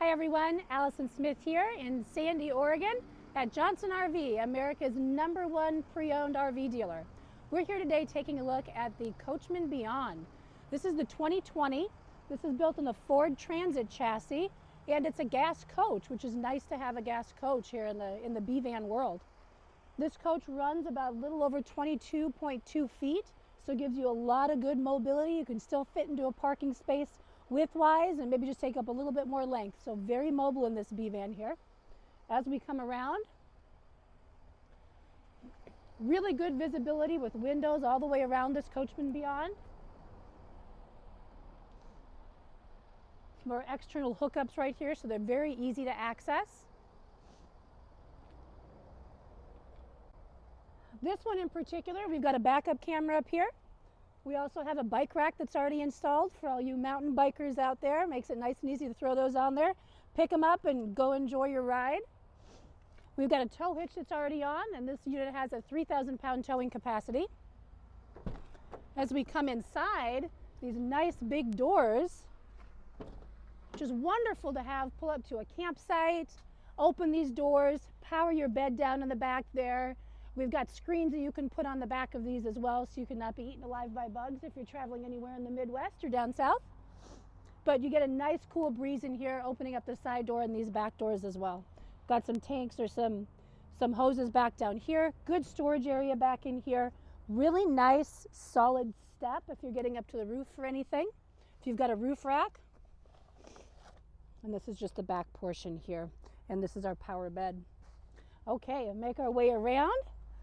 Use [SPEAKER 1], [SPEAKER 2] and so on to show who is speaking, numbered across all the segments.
[SPEAKER 1] Hi everyone, Allison Smith here in Sandy, Oregon at Johnson RV, America's #1 pre-owned RV dealer. We're here today taking a look at the Coachman Beyond. This is the 2020. This is built in a Ford Transit chassis, and it's a gas coach, which is nice to have a gas coach here in the B-van world. This coach runs about a little over 22.2 feet, so it gives you a lot of good mobility. You can still fit into a parking space width-wise and maybe just take up a little bit more length. So very mobile in this B-van here. As we come around, really good visibility with windows all the way around this Coachman Beyond. Some more external hookups right here, so they're very easy to access. This one in particular, we've got a backup camera up here. We also have a bike rack that's already installed for all you mountain bikers out there. Makes it nice and easy to throw those on there, pick them up and go enjoy your ride. We've got a tow hitch that's already on, and this unit has a 3,000-pound towing capacity. As we come inside, these nice big doors, which is wonderful to have pull up to a campsite, open these doors, power your bed down in the back there. We've got screens that you can put on the back of these as well, so you can not be eaten alive by bugs if you're traveling anywhere in the Midwest or down south. But you get a nice cool breeze in here, opening up the side door and these back doors as well. Got some tanks or some hoses back down here. Good storage area back in here. Really nice solid step if you're getting up to the roof for anything. If you've got a roof rack. And this is just the back portion here. And this is our power bed. Okay, make our way around.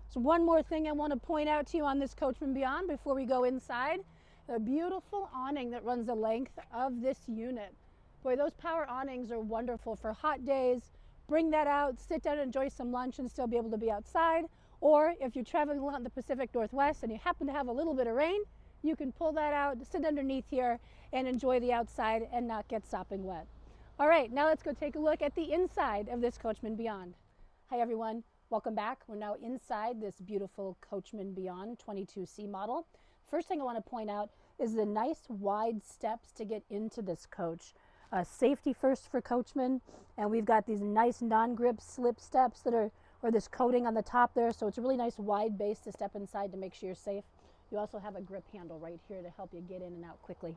[SPEAKER 1] So one more thing I want to point out to you on this Coachman Beyond before we go inside, the beautiful awning that runs the length of this unit. Boy, those power awnings are wonderful for hot days. Bring that out, sit down and enjoy some lunch and still be able to be outside. Or if you're traveling along the Pacific Northwest and you happen to have a little bit of rain, you can pull that out, sit underneath here and enjoy the outside and not get sopping wet. All right, now let's go take a look at the inside of this Coachman Beyond. Hi everyone. Welcome back. We're now inside this beautiful Coachman Beyond 22C model. First thing I want to point out is the nice wide steps to get into this coach. Safety first for Coachmen, and we've got these nice non-grip slip steps that are, or this coating on the top there, so it's a really nice wide base to step inside to make sure you're safe. You also have a grip handle right here to help you get in and out quickly.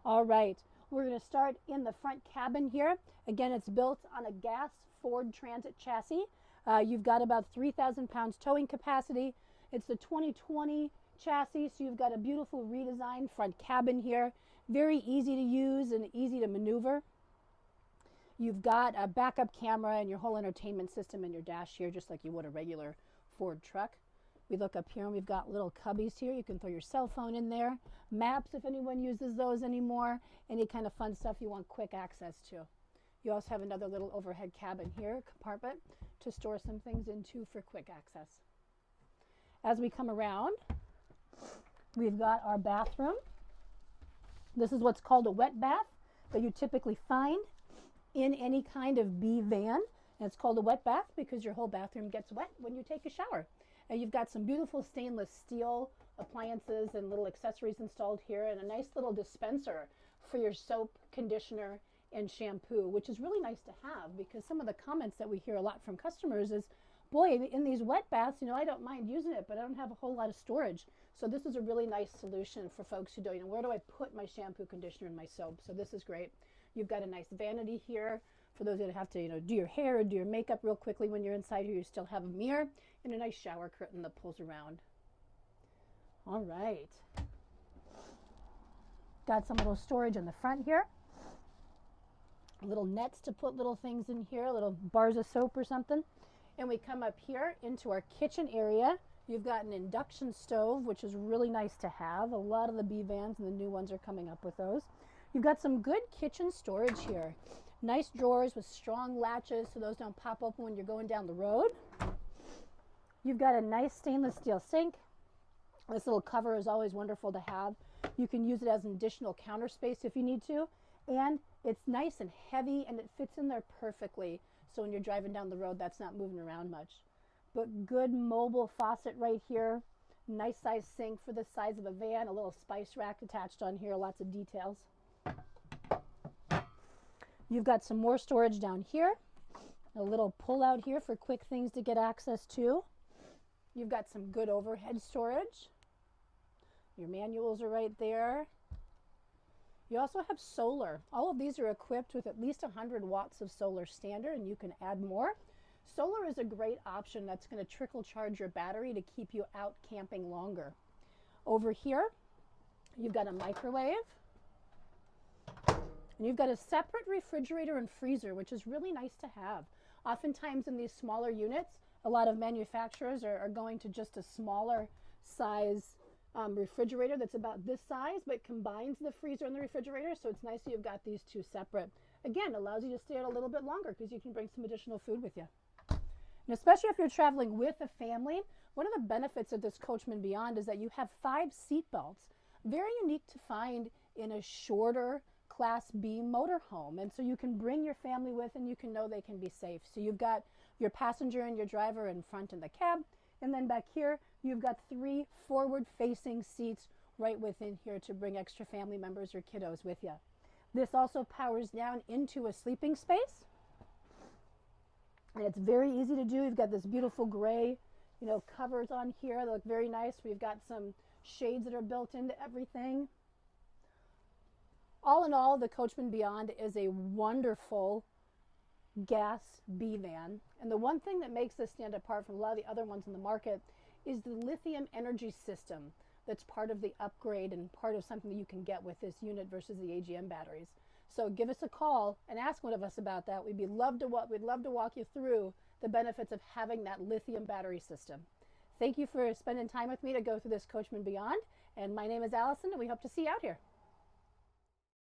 [SPEAKER 1] All right, we're going to start in the front cabin here. Again, it's built on a gas Ford Transit chassis. You've got about 3,000 pounds towing capacity. It's the 2020 chassis, so you've got a beautiful redesigned front cabin here. Very easy to use and easy to maneuver. You've got a backup camera and your whole entertainment system in your dash here, just like you would a regular Ford truck. We look up here and we've got little cubbies here. You can throw your cell phone in there. Maps, if anyone uses those anymore. Any kind of fun stuff you want quick access to. You also have another little overhead cabin here, compartment, to store some things into for quick access. As we come around, we've got our bathroom. This is what's called a wet bath that you typically find in any kind of B-van. And it's called a wet bath because your whole bathroom gets wet when you take a shower. And you've got some beautiful stainless steel appliances and little accessories installed here, and a nice little dispenser for your soap, conditioner, and shampoo, which is really nice to have, because some of the comments that we hear a lot from customers is, boy, in these wet baths, I don't mind using it, but I don't have a whole lot of storage. So this is a really nice solution for folks who don't, where do I put my shampoo, conditioner, and my soap? So this is great. You've got a nice vanity here for those that have to, do your hair or do your makeup real quickly when you're inside here. You still have a mirror and a nice shower curtain that pulls around. All right. Got some little storage in the front here. Little nets to put little things in here, little bars of soap or something. And we come up here into our kitchen area. You've got an induction stove, which is really nice to have. A lot of the B-vans and the new ones are coming up with those. You've got some good kitchen storage here. Nice drawers with strong latches so those don't pop open when you're going down the road. You've got a nice stainless steel sink. This little cover is always wonderful to have. You can use it as an additional counter space if you need to. And it's nice and heavy and it fits in there perfectly. So when you're driving down the road, that's not moving around much. But good mobile faucet right here. Nice size sink for the size of a van. A little spice rack attached on here. Lots of details. You've got some more storage down here, a little pull out here for quick things to get access to. You've got some good overhead storage. Your manuals are right there. You also have solar. All of these are equipped with at least 100 watts of solar standard, and you can add more. Solar is a great option that's going to trickle charge your battery to keep you out camping longer. Over here, you've got a microwave, and you've got a separate refrigerator and freezer, which is really nice to have. Oftentimes in these smaller units, a lot of manufacturers are going to just a smaller size refrigerator that's about this size, but combines the freezer and the refrigerator, so it's nice that you've got these two separate. Again, allows you to stay out a little bit longer because you can bring some additional food with you. And especially if you're traveling with a family, one of the benefits of this Coachman Beyond is that you have 5 seat belts, very unique to find in a shorter Class B motorhome. And so you can bring your family with and you can know they can be safe. So you've got your passenger and your driver in front in the cab, and then back here you've got 3 forward-facing seats right within here to bring extra family members or kiddos with you. This also powers down into a sleeping space, and it's very easy to do. You've got this beautiful gray, covers on here. They look very nice. We've got some shades that are built into everything. All in all, the Coachman Beyond is a wonderful gas B van. And the one thing that makes this stand apart from a lot of the other ones in the market is the lithium energy system that's part of the upgrade and part of something that you can get with this unit versus the AGM batteries. So give us a call and ask one of us about that. We'd love to walk you through the benefits of having that lithium battery system. Thank you for spending time with me to go through this Coachman Beyond. And my name is Allison, and we hope to see you out here.